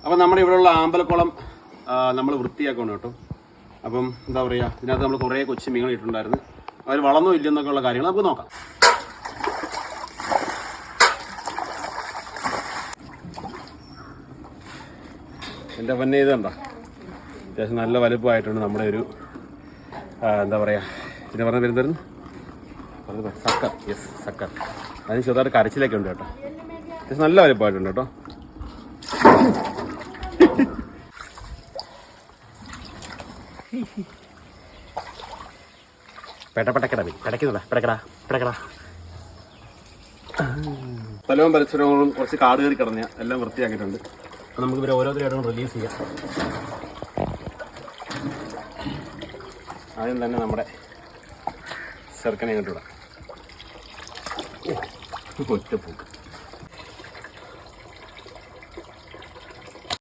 അപ്പം നമ്മുടെ ഇവിടെയുള്ള ആമ്പലക്കുളം നമ്മൾ വൃത്തിയാക്കണം കേട്ടോ. അപ്പം എന്താ പറയുക, ഇതിനകത്ത് നമ്മൾ കുറേ കൊച്ചു മീനുകൾ ഇട്ടിട്ടുണ്ടായിരുന്നു. അവർ വളർന്നോ ഇല്ലെന്നൊക്കെ ഉള്ള കാര്യങ്ങൾ നമുക്ക് നോക്കാം. എൻ്റെ പൊന്നെ ഇത് കണ്ടോ, അത്യാവശ്യം നല്ല വലുപ്പമായിട്ടുണ്ട് നമ്മുടെ ഒരു എന്താ പറയുക, പിന്നെ പറഞ്ഞ വരുന്നതായിരുന്നു സക്കർ. Yes, sucker. അതിന് ചെറുതായിട്ട് കരച്ചിലൊക്കെ ഉണ്ട് കേട്ടോ. അത്യാവശ്യം നല്ല വലുപ്പമായിട്ടുണ്ട് കേട്ടോ. സ്ഥലവും പരിസരങ്ങളും കുറച്ച് കാട് കയറി കിടന്ന എല്ലാം വൃത്തിയാക്കിയിട്ടുണ്ട്. അപ്പം നമുക്ക് ഇവരെ ഓരോരുത്തരായിട്ടും റിലീസ് ചെയ്യാം. ആദ്യം തന്നെ നമ്മുടെ ചെറുക്കനെ ഇങ്ങോട്ട് വിടാം. ഒറ്റപ്പൂക്ക്